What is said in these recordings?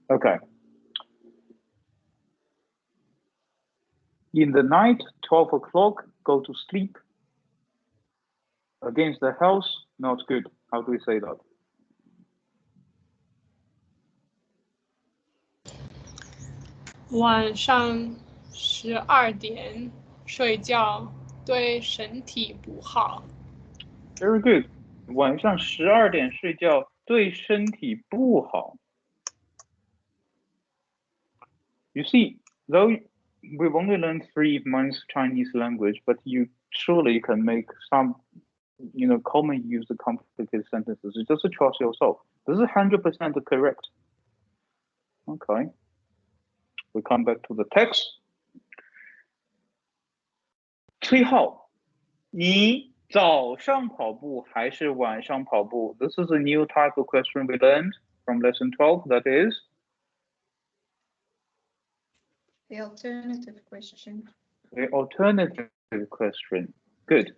Okay. In the night, 12 o'clock, go to sleep. Against the health, not good. How do we say that? 晚上12点睡觉对身体不好。Very good. 晚上12点睡觉对身体不好。You see, though we've only learned 3 months Chinese language, but you surely can make some, common use of complicated sentences. You just trust yourself. This is 100% correct. Okay. We come back to the text. 崔浩，你早上跑步还是晚上跑步？ This is a new type of question we learned from lesson 12. That is the alternative question. The alternative question. Good.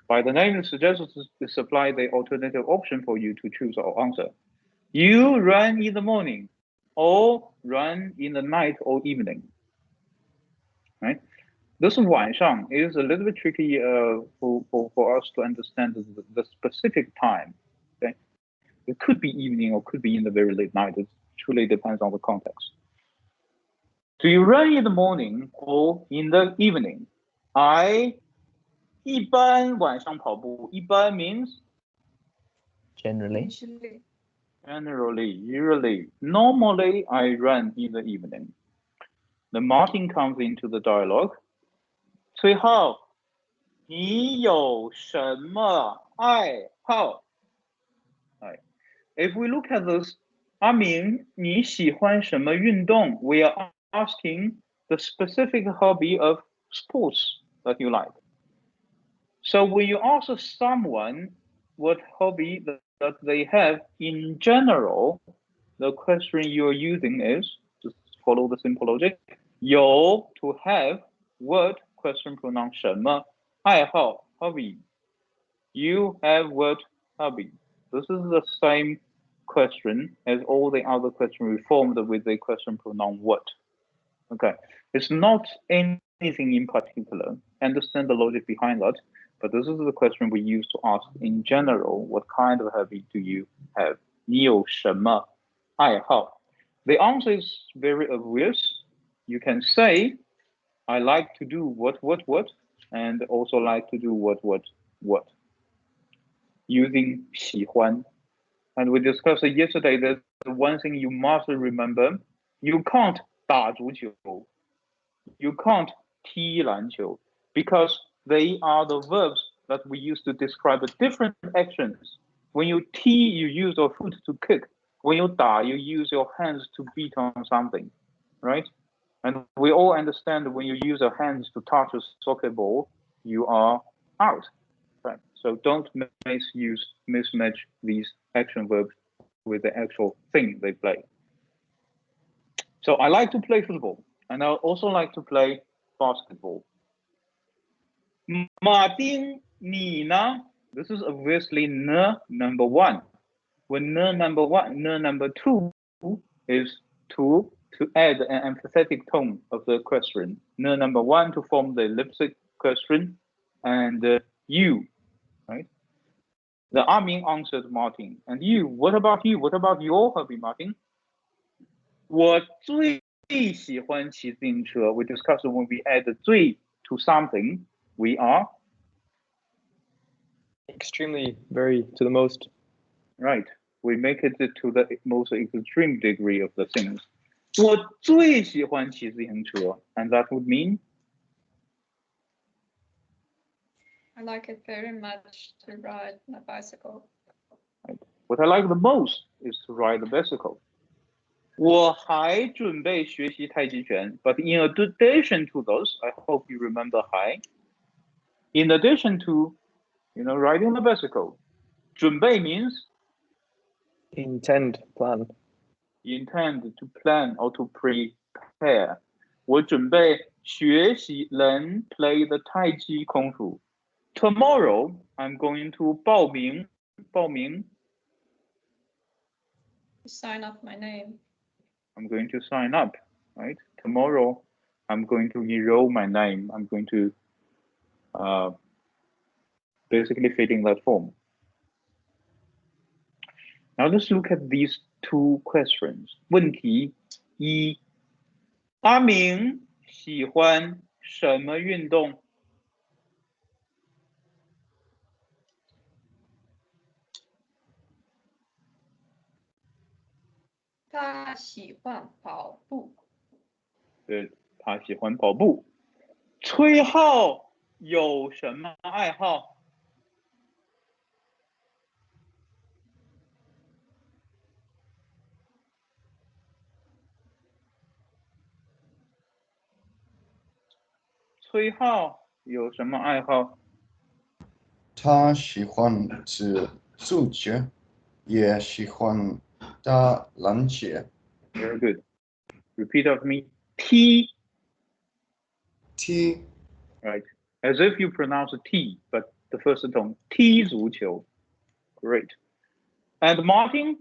By the name, it suggests to supply the alternative option for you to choose or answer. You run in the morning, or run in the night or evening. Right? This 晚上 is a little bit tricky for us to understand the specific time. Okay? It could be evening or could be in the very late night. It truly depends on the context. Do you run in the morning or in the evening? I 一般晚上跑步，一般 means Generally. Usually. Normally, I run in the evening. The Martin comes into the dialogue. 崔浩，你有什么爱好？ If we look at this, 阿明，你喜欢什么运动？ We are asking the specific hobby of sports that you like. So when you ask someone what hobby that they have in general, the question you're using is, just follow the simple logic, 有 to have, what, question pronoun 什么，爱好 hobby. You have what hobby. This is the same question as all the other questions we formed with the question pronoun what. Okay, it's not anything in particular. Understand the logic behind that, but this is the question we use to ask in general, what kind of hobby do you have? 你有什么爱好? The answer is very obvious. You can say, I like to do what, and also like to do what. Using 喜欢. And we discussed it yesterday, there's one thing you must remember. You can't 打足球. You can't 踢篮球, because they are the verbs that we use to describe different actions. When you 踢, you use your foot to kick. When you 打, you use your hands to beat on something, right? And we all understand that when you use your hands to touch a soccer ball, you are out. Right? So don't mismatch these action verbs with the actual thing they play. So I like to play football, and I also like to play basketball. 马丁，你呢? This is obviously number 1. When number 1, number 2 is to add an emphatic tone of the question. Number 1 to form the elliptic question, and you, right? The Amin answered Martin. And you, what about you? What about your hobby, Martin? 我最喜欢骑自行车. We discussed when we add 最 to something, we are extremely, very, to the most. Right. We make it to the most extreme degree of the things. 我最喜欢骑自行车, and that would mean? I like it very much to ride my bicycle. Right. What I like the most is to ride the bicycle. 我还准备学习太极拳, but in addition to those, I hope you remember 还. In addition to, riding the bicycle, 准备 means? Intend, plan. Intend, to plan or to prepare. 我准备学习 learn, play the 太极功夫. Tomorrow, I'm going to 报名 To sign up my name. I'm going to sign up, right? Tomorrow, I'm going to enroll my name. I'm going to basically fill in that form. Now let's look at these two questions. 问题一，阿明喜欢什么运动？他喜欢跑步。对，他喜欢跑步。崔浩有什么爱好？崔浩有什么爱好？他喜欢吃素食，也喜欢打篮球。Very good. Repeat after me. T. T. Right. As if you pronounce a T, but the first tone. T 足球. Great. And Martin?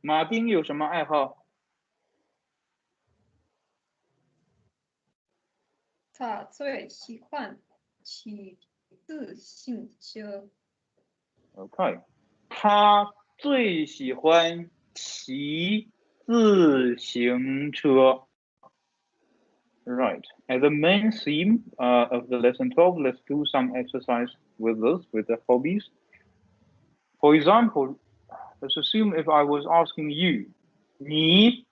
Martin 有什么爱好？他最喜欢骑自行车。Okay. 他最喜欢骑自行车。Right. As a main theme of the lesson 12, let's do some exercise with this, with the hobbies. For example, let's assume if I was asking you, 你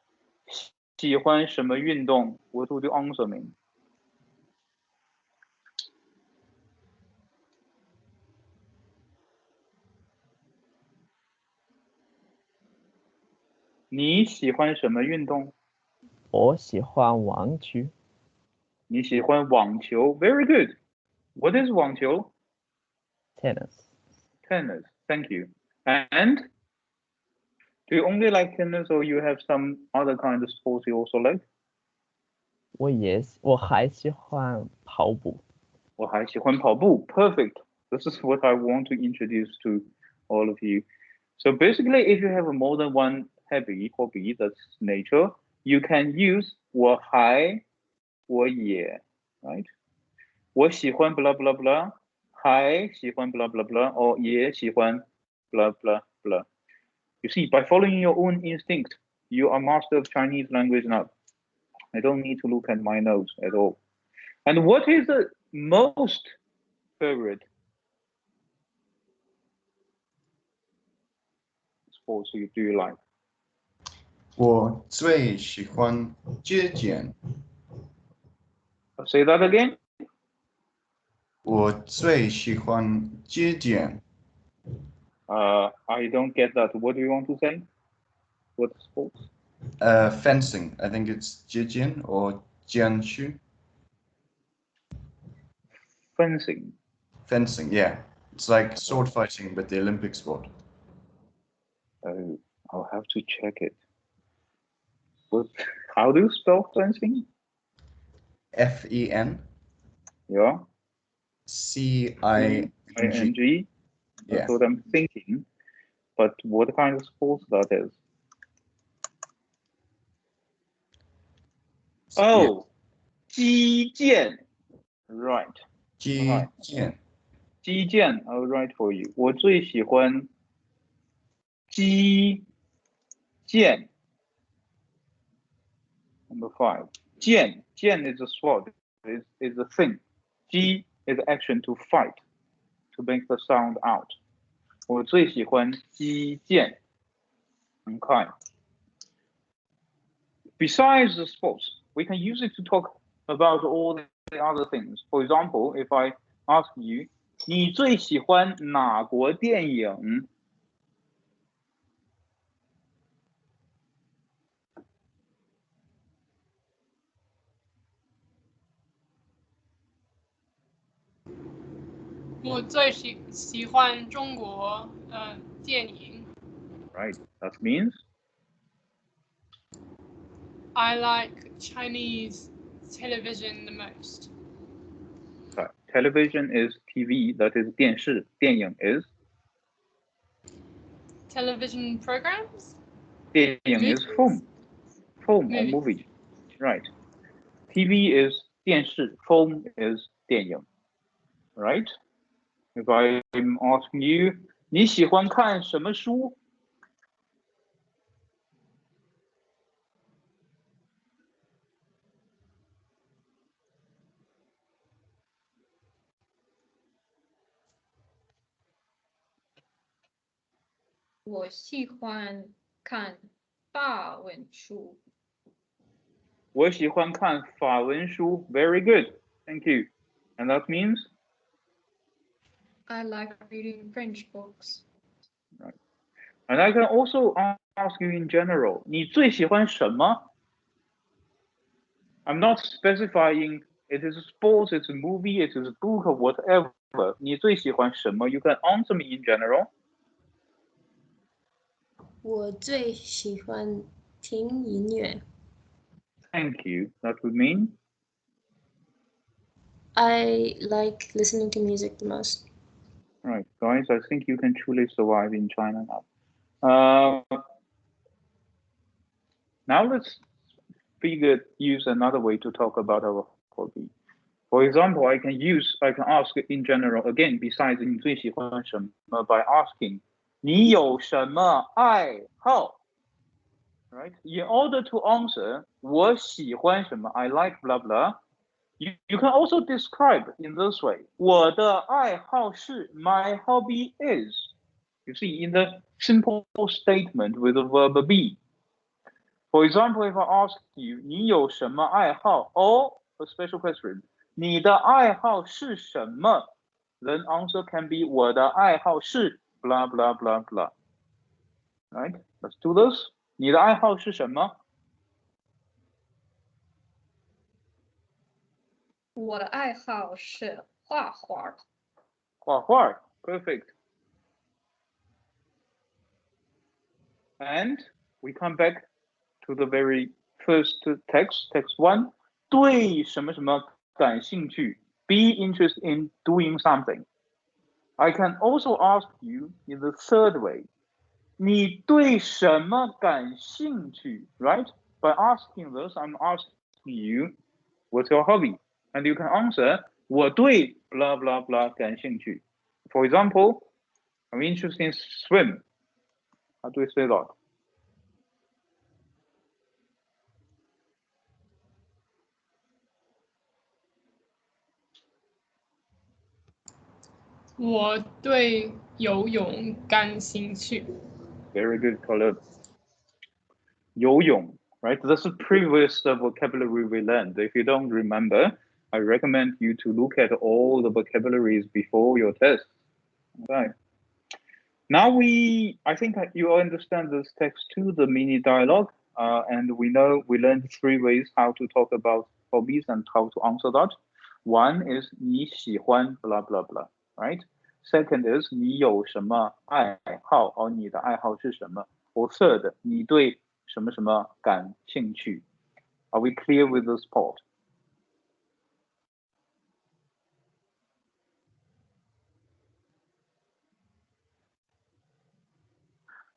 喜欢什么运动? What would your answer mean? 你喜欢什么运动？我喜欢网球。你喜欢网球 Very good. What is 网球 Tennis. Tennis. Thank you. And do you only like tennis or you have some other kind of sports you also like? 我还喜欢跑步。我还喜欢跑步 Perfect. This is what I want to introduce to all of you. So basically, if you have more than one hobby, that's nature, you can use 我还我也 right? 我喜欢 blah blah blah, 还喜欢 blah blah blah, or 也喜欢 blah blah blah. You see, by following your own instinct, you are master of Chinese language now. I don't need to look at my notes at all. And what is the most favorite sports do you like? 我最喜欢击剑。Say that again. 我最喜欢击剑。I don't get that. What do you want to say? What sports? Fencing. I think it's 击剑 or 剑术. Fencing. Fencing, yeah. It's like sword fighting, but the Olympic sport. Oh, I'll have to check it. How do you spell fencing? F-E-N. Yeah. C-I-N-G. I-N-G. Yeah. That's what I'm thinking. But what kind of sports that is? Oh, 击剑. Right. 击剑. 击剑 I'll write for you. 我最喜欢击剑. Number 5. 剑 is a sword. Is a thing. 击 is action to fight. To make the sound out. 我最喜欢击剑. Okay. Besides the sports, we can use it to talk about all the other things. For example, if I ask you, 你最喜欢哪国电影? "我最喜欢中国电影。Right. That means I like Chinese television the most. television is TV. That is 电视. 电影 is television programs? 电影 is film. Film or Movies. movie. Right. TV is 电视 film is 电影 Right? If I'm asking you, 你喜欢看什么书？我喜欢看法文书。我喜欢看法文书 Very good. Thank you. And that means? I like reading French books. And I can also ask you in general, 你最喜欢什么？ I'm not specifying it is a sports, it's a movie, it is a book or whatever. 你最喜欢什么？ You can answer me in general. 我最喜欢听音乐。Thank you. That would mean? I like listening to music the most. Right, guys, I think you can truly survive in China now. Now let's use another way to talk about our hobby. For example, I can ask in general again, besides 你最喜欢什么 by asking 你有什么爱好 Right? In order to answer 我喜欢什么 I like blah blah, you can also describe in this way 我的爱好是 my hobby is. You see, in the simple statement with the verb be. For example, if I ask you 你有什么爱好 or a special question 你的爱好是什么 then answer can be 我的爱好是 blah blah blah blah. Right? Let's do this. 你的爱好是什么？我的爱好是画画。画画 Perfect. And we come back to the very first text 1. 对什么什么感兴趣 Be interested in doing something. I can also ask you in the third way. 你对什么感兴趣 Right? By asking this, I'm asking you, what's your hobby? And you can answer, 我对 blah blah blah 感兴趣 For example, I'm interested in swim. How do we say that? 我对游泳感兴趣。Very good, Caleb. 游泳 right? That's the previous vocabulary we learned. If you don't remember, I recommend you to look at all the vocabularies before your test. Okay. Now I think you understand this text too, the mini dialogue, and we learned 3 ways how to talk about hobbies and how to answer that. One is 你喜欢 blah blah blah, right? Second is 你有什么爱好 or 你的爱好是什么 Or third, 你对什么什么感兴趣 Are we clear with this part?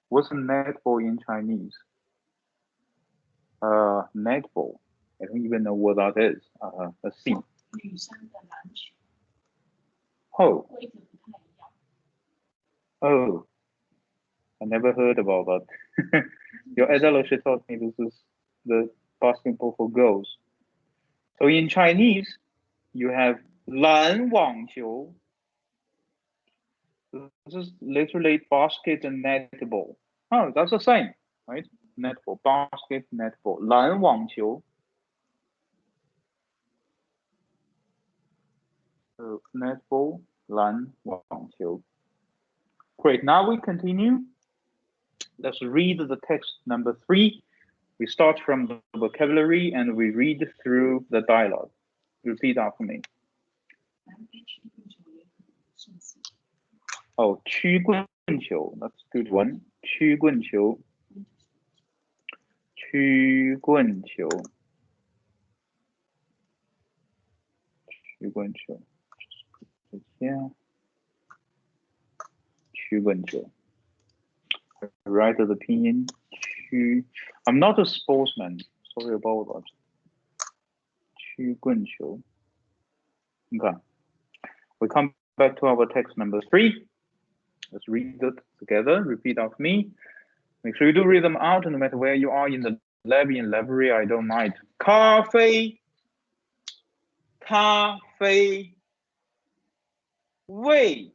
What's netball in Chinese? Netball. I don't even know what that is. Let's see. 女生的篮球 Oh, 规则不太一样。 oh, I never heard about that. Your Adelaide taught me this is the basketball for girls. So in Chinese, you have 篮网球. This is literally basket and netball. Oh, that's the same, right? Netball, basket, netball. 篮网球. So netball, 篮网球. Great. Now we continue. Let's read the text number 3. We start from the vocabulary and we read through the dialogue. Repeat after me. 南非曲棍球联合胜似 Oh, 曲棍球. That's a good one. 曲棍球. 曲棍球. 曲棍球. Just put it here. 曲棍球. Right the pinyin 曲 I'm not a sportsman. Sorry about that. 曲棍球 Okay. We come back to our text number 3. Let's read it together. Repeat after me. Make sure you do read them out, no matter where you are in the lobby and library. I don't mind. 咖啡，咖啡，味，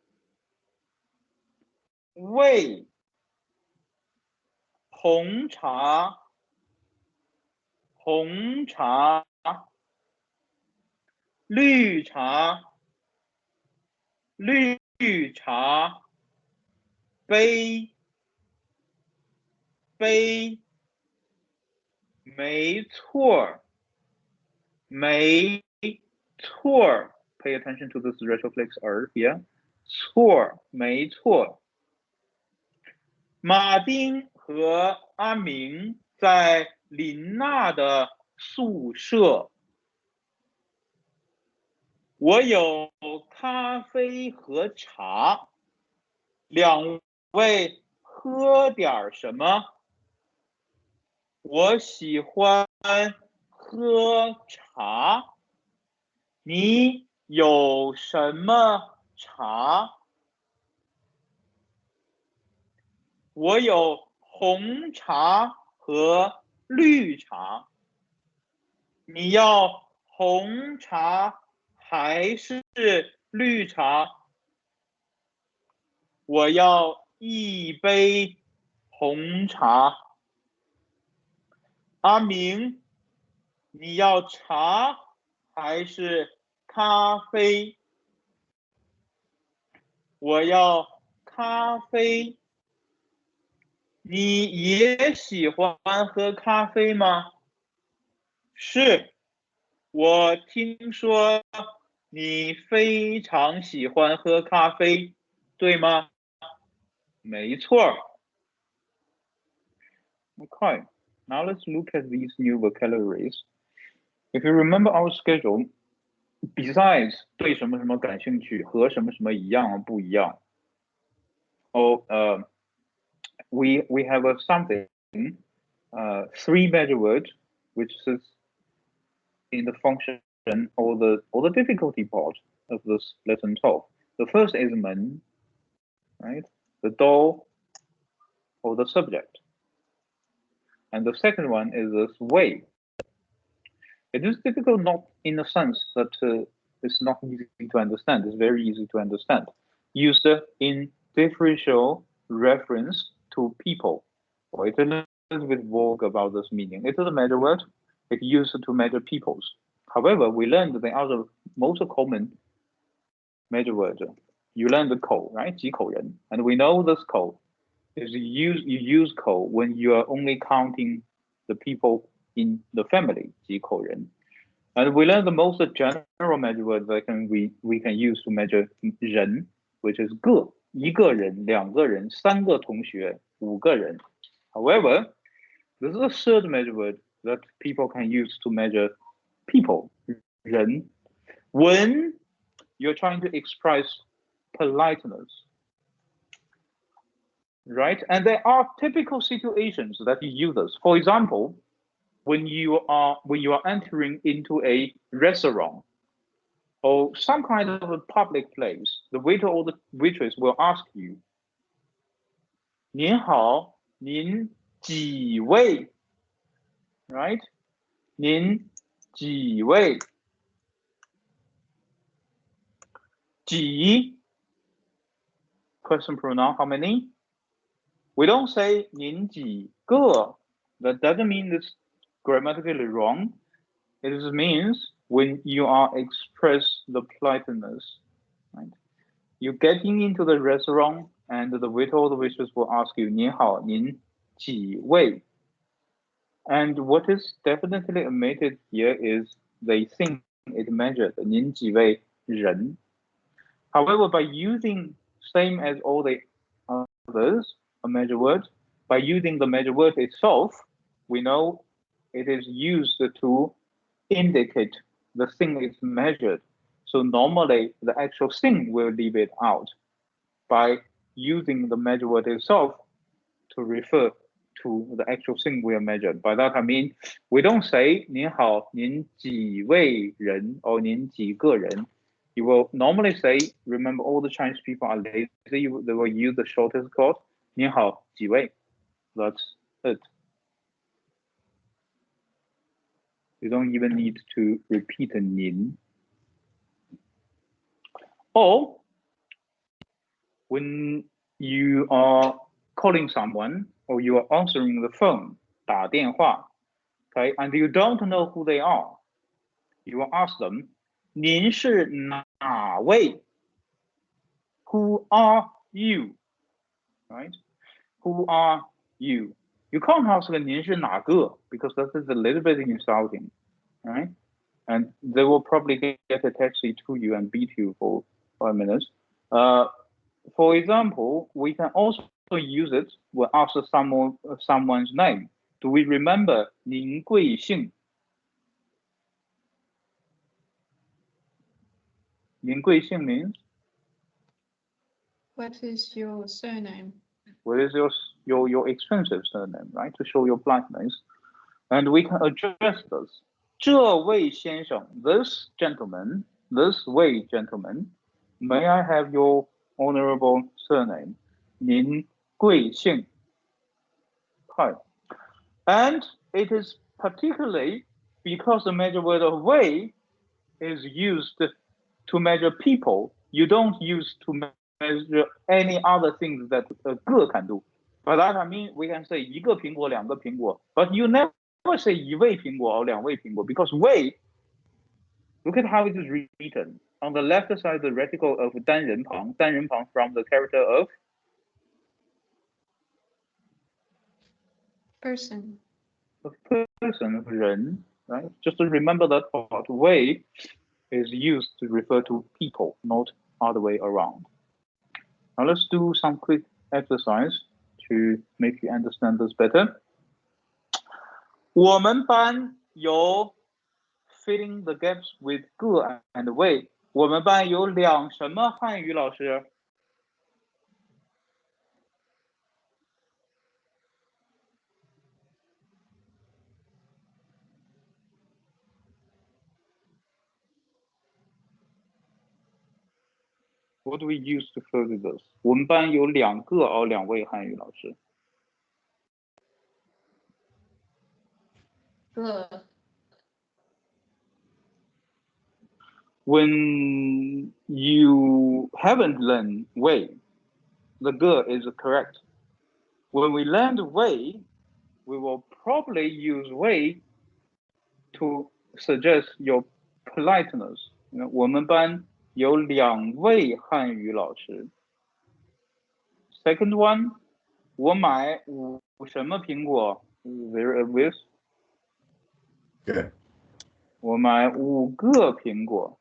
味，红茶，红茶，绿茶，绿茶，杯，杯，没错，没错。Pay attention to this retroflex R here. 错，没错。马丁和阿明在林娜的宿舍。我有咖啡和茶，两位喝点什么？我喜欢喝茶。你有什么茶？我有红茶和绿茶。你要红茶还是绿茶？我要一杯红茶。阿明，你要茶还是咖啡？我要咖啡。你也喜欢喝咖啡吗？是，我听说你非常喜欢喝咖啡，对吗？没错。Okay, now let's look at these new vocabularies. If you remember our schedule, besides 对什么什么感兴趣和什么什么一样不一样 we have a something 3 measure word which is in the function or the difficulty part of this lesson 12. The first is 门 right, the door or the subject, and the second one is this way. It is difficult not in the sense that it's not easy to understand. It's very easy to understand. Used in differential reference to people. Or it is a little bit vague about this meaning. It is a measure word. It's used to measure peoples. However, we learned the other most common measure word. You learned the 口, right? 几口人. And we know this 口 is you use 口 when you are only counting the people in the family, 几口人. And we learned the most general measure word that we can use to measure 人, which is 个, 一个人, 两个人, 三个同学, 五个人. However, this is a third measure word that people can use to measure people, 人. When you're trying to express politeness, right? And there are typical situations that you use this. For example, when you are entering into a restaurant or some kind of a public place, the waiter or the waitress will ask you, 您好，您几位? Right? 您几位? 几 question pronoun, how many? We don't say 您几个. That doesn't mean it's grammatically wrong. It just means when you are express the politeness, right? You getting into the restaurant and the waiter or the waitress will ask you, 您好，您几位? And what is definitely omitted here is they think it measured 您几位人. However, by using same as all the others, a measure word, by using the measure word itself, we know it is used to indicate the thing is measured. So normally the actual thing will leave it out by using the measure word itself to refer to the actual thing we are measured. By that I mean we don't say 您好，您几位人 or 您几个人. You will normally say, remember all the Chinese people are lazy, they will use the shortest cord. 您好，几位. That's it. You don't even need to repeat 您. Or when you are calling someone or you are answering the phone, 打电话, okay, and you don't know who they are, you will ask them, 您是哪位? Who are you? Right? Who are you? You can't ask 您是哪个 because that is a little bit insulting, right? And they will probably get a taxi to you and beat you for 5 minutes. For example, we can also use it when ask someone's name. Do we remember 您贵姓? 您贵姓 means? What is your surname? What is your expensive surname, right? To show your politeness. And we can address this. 这位先生, this gentleman, this way gentleman, may I have your honorable surname? 您贵姓? Hi. And it is particularly because the measure word of way is used to measure people. You don't use to measure any other things that 个 can do. By that I mean we can say 一个苹果, 两个苹果, but you never say 一位苹果 or 两位苹果 because way, look at how it is written. On the left side, the reticle of 单人旁 from the character of Person. person, 人, right? Just to remember that part. Way is used to refer to people, not other way around. Now let's do some quick exercise to make you understand this better. 我们班有 filling the gaps with 个 and way. 我们班有两什么汉语老师? What do we use to further this? 我们班有两个 or 两位汉语老师. 个 When you haven't learned way, the 个 is correct. When we learned way, we will probably use way to suggest your politeness. 我们班有两位汉语老师. Second one, 我买五什么苹果? Very obvious. Good. 我买5个苹果.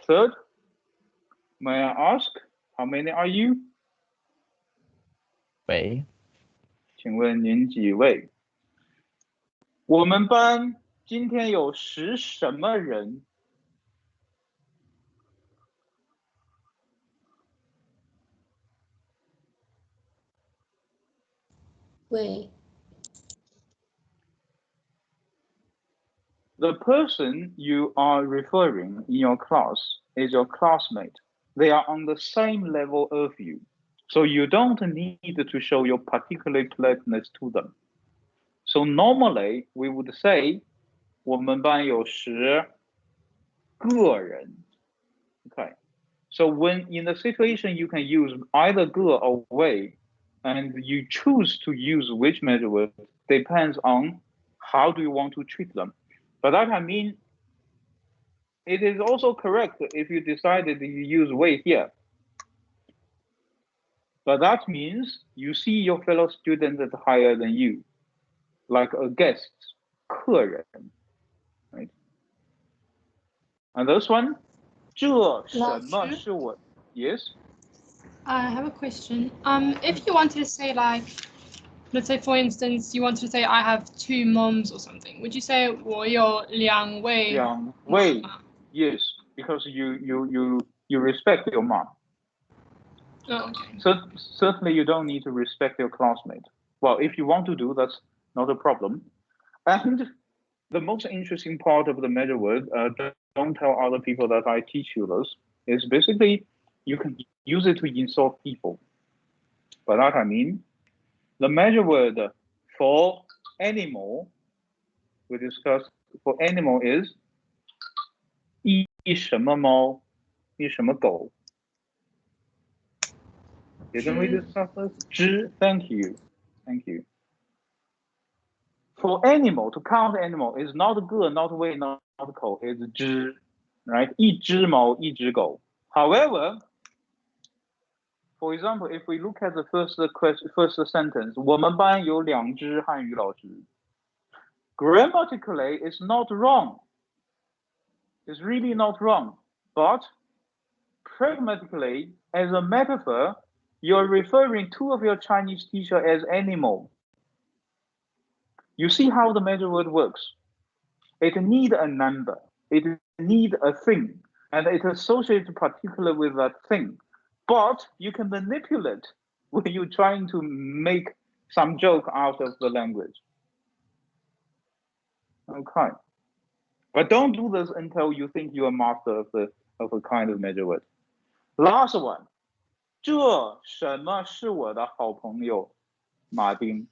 Third, may I ask, how many are you? 喂，请问您几位? 我们班今天有10什么人? Way. The person you are referring in your class is your classmate. They are on the same level of you. So you don't need to show your particular politeness to them. So normally we would say, 我们班有10个人. Okay. So when in the situation you can use either 个 or 位, and you choose to use which measure word depends on how do you want to treat them. But that I mean, it is also correct if you decided you use way here. But that means you see your fellow student as higher than you, like a guest, 客人, right? And this one, 这什么是我? Yes? I have a question. If you wanted to say like, let's say for instance, you wanted to say I have 2 moms or something, would you say 我有两位? 两位, yes, because you respect your mom. Oh, okay. So certainly you don't need to respect your classmate. Well, if you want to do, that's not a problem. And the most interesting part of the measure word, don't tell other people that I teach you this, is basically you can use it to insult people. By that I mean, the measure word for animal, we discussed for animal is 一什么猫，一什么狗。Didn't we discuss this? 只 thank you. Thank you. For animal, to count animal is not good, not way, not cold, it's 只, right? 一只猫，一只狗. However, for example, if we look at the first sentence, 我们班有2只汉语老师. Grammatically, it's not wrong. It's really not wrong. But pragmatically, as a metaphor, you're referring two of your Chinese teacher as animal. You see how the measure word works. It needs a number. It needs a thing. And it associates particular with that thing. But you can manipulate when you're trying to make some joke out of the language. Okay. But don't do this until you think you're a master of a kind of measure word. Last one. 这什么是我的好朋友马丁?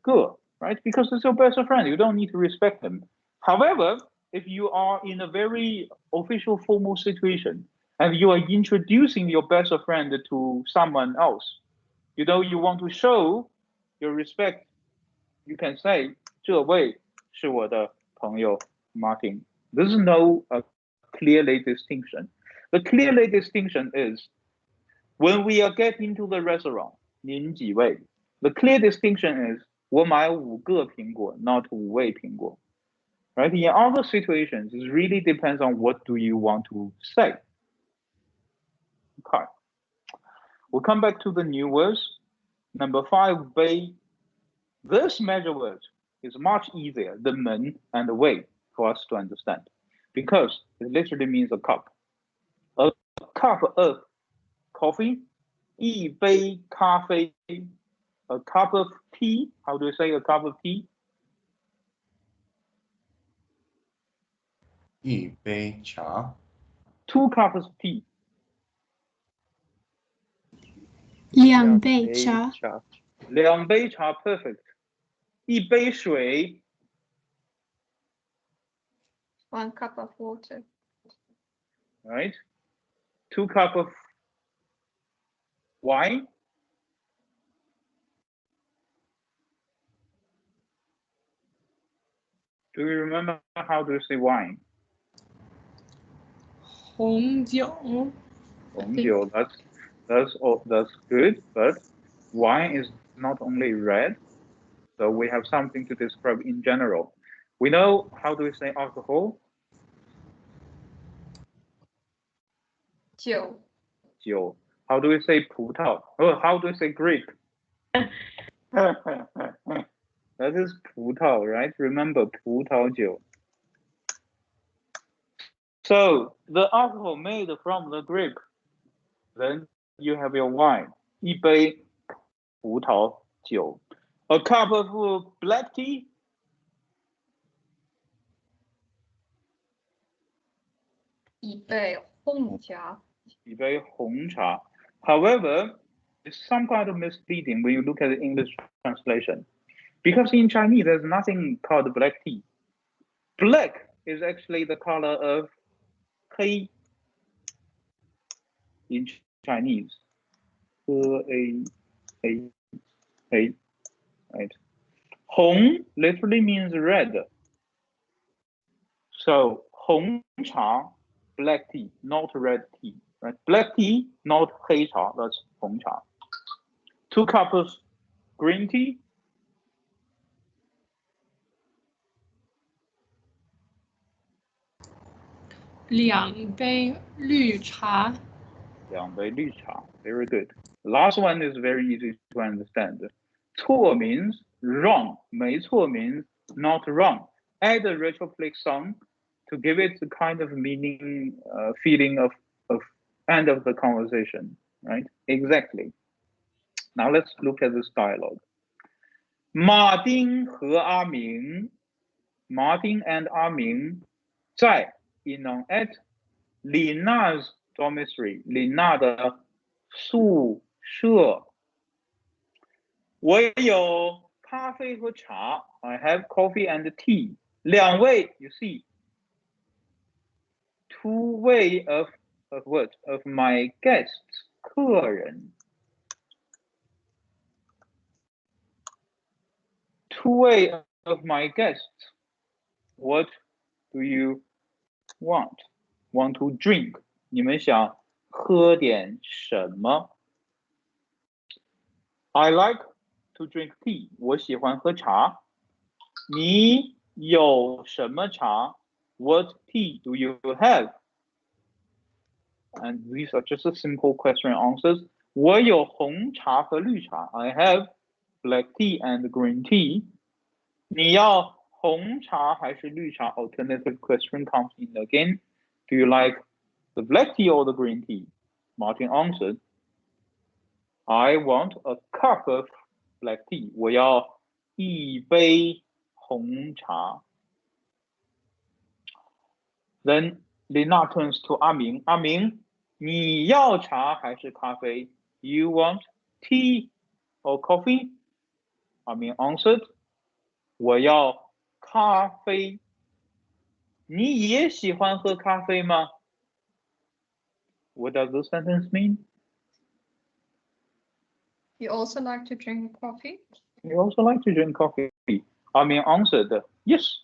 Good, right? Because it's your best friend. You don't need to respect him. However, if you are in a very official, formal situation and you are introducing your best friend to someone else, you know, you want to show your respect, you can say, 这位是我的朋友 Martin. There's no clearly distinction. The clearly distinction is when we are getting to the restaurant, 您几位? The clear distinction is 我买5个苹果, not 5位苹果. Right? In other situations, it really depends on what do you want to say. Okay. We'll come back to the new words. Number 5, 杯. This measure word is much easier than 门 and 位 for us to understand because it literally means a cup. A cup of coffee, 一杯咖啡, a cup of tea. How do you say a cup of tea? 一杯茶. 2 cups of tea. 2杯茶. 2杯茶 perfect. 一杯水. 1 cup of water. Right? 2 cups of wine. Do you remember how to say wine? 红酒. 红酒, that's good, but wine is not only red, so we have something to describe in general. We know how do we say alcohol? 酒. 酒. How do we say 葡萄? Oh, how do we say grape? That is 葡萄, right? Remember 葡萄酒. So the alcohol made from the grape. Then you have your wine. 一杯葡萄酒. A cup of black tea. 一杯红茶. 一杯红茶. However, it's some kind of misleading when you look at the English translation. Because in Chinese, there's nothing called black tea. Black is actually the color of 黑 in Chinese. 黑, right? 红 literally means red. So 红茶, black tea, not red tea. Right? Black tea, not 黑茶, that's 红茶. 2 cups of green tea. 2杯绿茶. 2杯绿茶. Very good. Last one is very easy to understand. 错 means wrong. 没错 means not wrong. Add a retroflex song to give it the kind of meaning, feeling of End of the conversation, right? Exactly. Now let's look at this dialogue. Martin 和阿明 Martin and 阿明在 at Lina's dormitory 琳娜的宿舍。我有咖啡和茶 I have coffee and tea. 两位 you see two way of what? Of my guests 客人 two way of my guests. What do you want? Want to drink? 你们想喝点什么 I like to drink tea. 我喜欢喝茶。你有什么茶 What tea do you have? And these are just a simple question and answers. 我有红茶和绿茶 I have black tea and green tea. 你要红茶还是绿茶 Alternative question comes in again. Do you like the black tea or the green tea? Martin answered, I want a cup of black tea. 我要一杯红茶。Then Lina turns to 阿明。阿明，你要茶还是咖啡 You want tea or coffee? 阿明 answered, 我要咖啡。你也喜欢喝咖啡吗 What does this sentence mean? You also like to drink coffee? You also like to drink coffee. 阿明 answered, yes.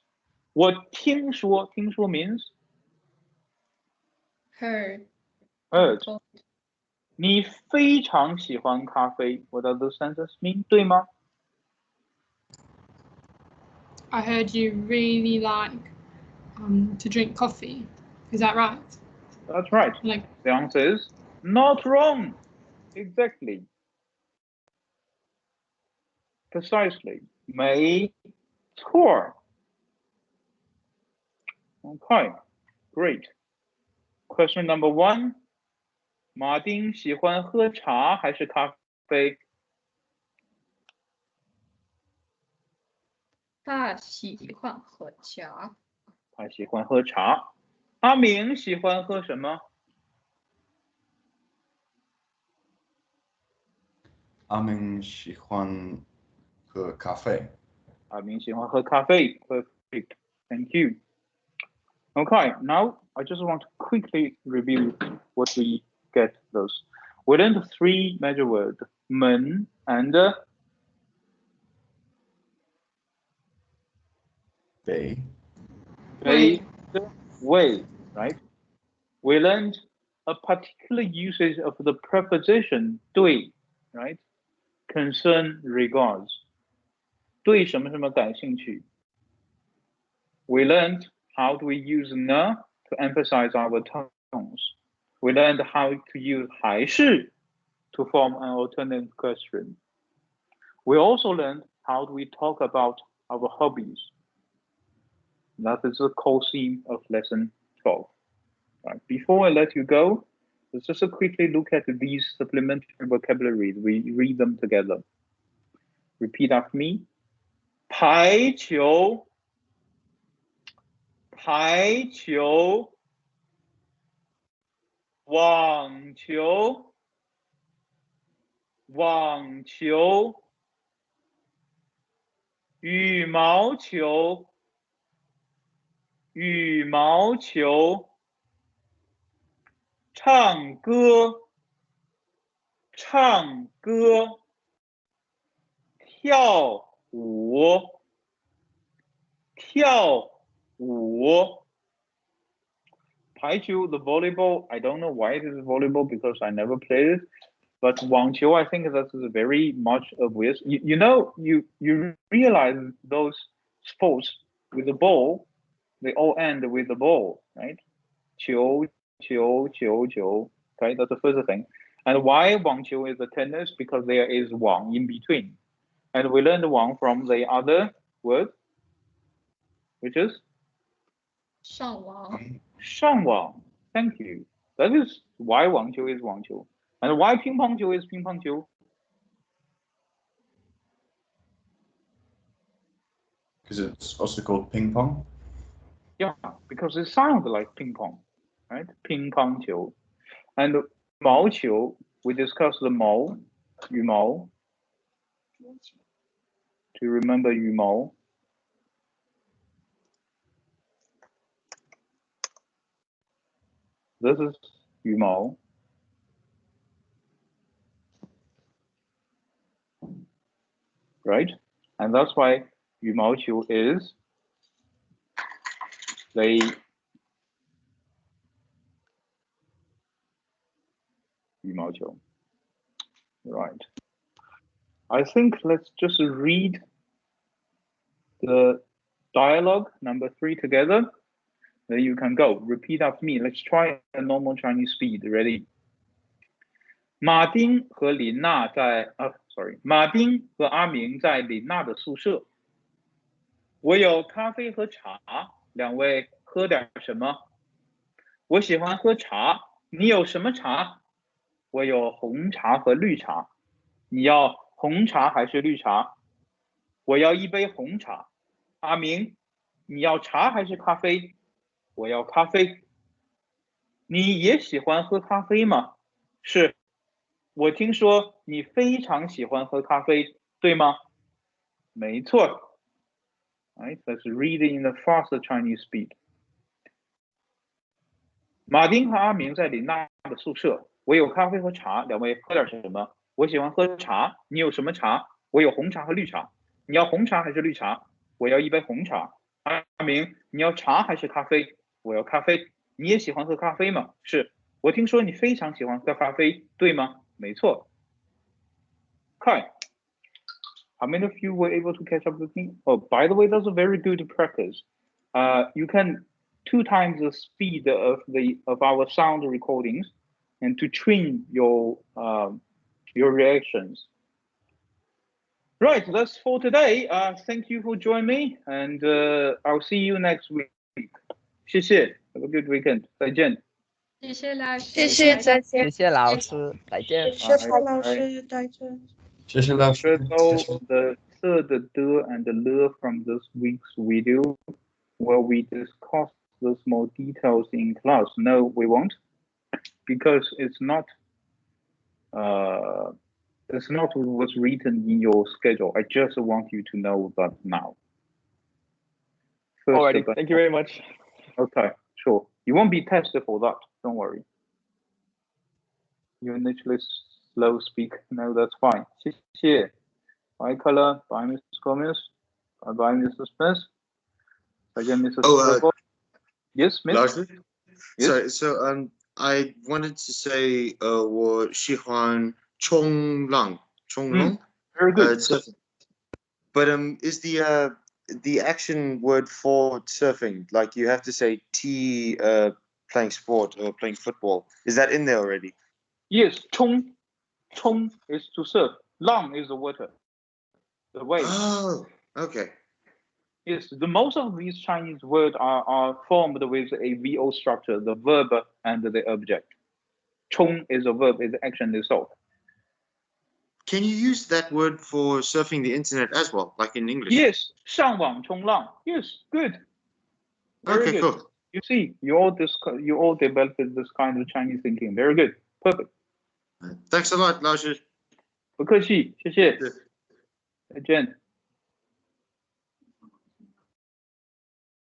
我听说 means Heard. heard. Told. 你非常喜欢咖啡 What does this sentence mean? 对吗 I heard you really like to drink coffee. Is that right? That's right. Like, The answer is not wrong. Exactly. Precisely. 没错。Okay, great. Question number 1. 马丁喜欢喝茶还是咖啡？他喜欢喝茶。他喜欢喝茶。阿明喜欢喝什么？阿明喜欢喝咖啡。阿明喜欢喝咖啡。Perfect. Thank you. Okay, now I just want to quickly review what we get those. We learned 3 major words, 门 and 杯。way, right? We learned a particular usage of the preposition 对, right? Concern, regards. 对什么什么感兴趣. We learned how do we use ne to emphasize our tones. We learned how to use 还是 to form an alternate question. We also learned how do we talk about our hobbies. That is the core theme of lesson 12. Right. Before I let you go, let's just quickly look at these supplementary vocabularies. We read them together. Repeat after me. 排球，排球，网球，网球，羽毛球，羽毛球，唱歌，唱歌，跳舞，跳舞。排球, the volleyball, I don't know why it is volleyball because I never played it. But 网球, I think that is very much obvious. You know, you realize those sports with the ball, they all end with the ball, right? 球, 球, 球, 球. Okay, that's the first thing. And why 网球 is a tennis? Because there is 网 in between. And we learned 网 from the other word, which is 上网。上网. Thank you. That is why 网球 is 网球 and why 乒乓球 is 乒乓球. Because it's also called ping pong. Yeah, because it sounds like ping pong, right? 乒乓球 and 毛球 we discussed the 毛羽毛 to remember 羽毛. This is 羽毛. Right? And that's why 羽毛球 is they right. I think let's just read the dialogue number 3 together. Then you can go. Repeat after me. Let's try a normal Chinese speed. Ready? 马丁和琳娜在马丁和阿明在琳娜的宿舍。我有咖啡和茶，两位喝点什么？我喜欢喝茶，你有什么茶？我有红茶和绿茶，你要红茶还是绿茶？我要一杯红茶。阿明，你要茶还是咖啡？我要咖啡。你也喜欢喝咖啡吗？是。我听说你非常喜欢喝咖啡，对吗？没错。Right, let's read it in the faster Chinese speed. 马丁和阿明在琳娜的宿舍。我有咖啡和茶，两位喝点什么？我喜欢喝茶，你有什么茶？我有红茶和绿茶。你要红茶还是绿茶？我要一杯红茶。阿明，你要茶还是咖啡？我要咖啡。你也喜欢喝咖啡吗？是。我听说你非常喜欢喝咖啡，对吗？没错。Okay. How many of you were able to catch up with me? Oh, by the way, that's a very good practice. You can 2 times the speed of our sound recordings, and to train your reactions. Right, that's for today. Thank you for joining me, and I'll see you next week. 谢谢 Have a good weekend. 再见。谢谢老师，谢谢，再见。谢谢老师，再见。谢谢老师，再见。谢谢老师。 The third the and the le from this week's video, where we discuss this more details in class. No, we won't, because it's not what's written in your schedule. I just want you to know that now. Alrighty, thank you very much. Okay, sure. You won't be tested for that. Don't worry. You initially slow speak. No, that's fine. 谢谢. Bye, Color. Bye, Mrs. Gomez. Bye, bye, Mrs. Smith. Again, Mrs. Yes, Miss. Largely? Yes? Sorry, so I wanted to say 我喜欢冲浪. Very good. But is the action word for surfing, like you have to say playing sport or playing football, is that in there already? Yes, 冲 is to surf. 浪 is the water. The wave. Oh, okay. Yes, most of these Chinese words are formed with a VO structure, the verb and the object. 冲 is a verb, is action itself. Can you use that word for surfing the internet as well, like in English? Yes, 上网冲浪. Yes, good. Very Okay, good. cool. You see, you all developed this kind of Chinese thinking. Very good. Perfect. Thanks a lot, Laoshi. 不客气，谢谢。再见。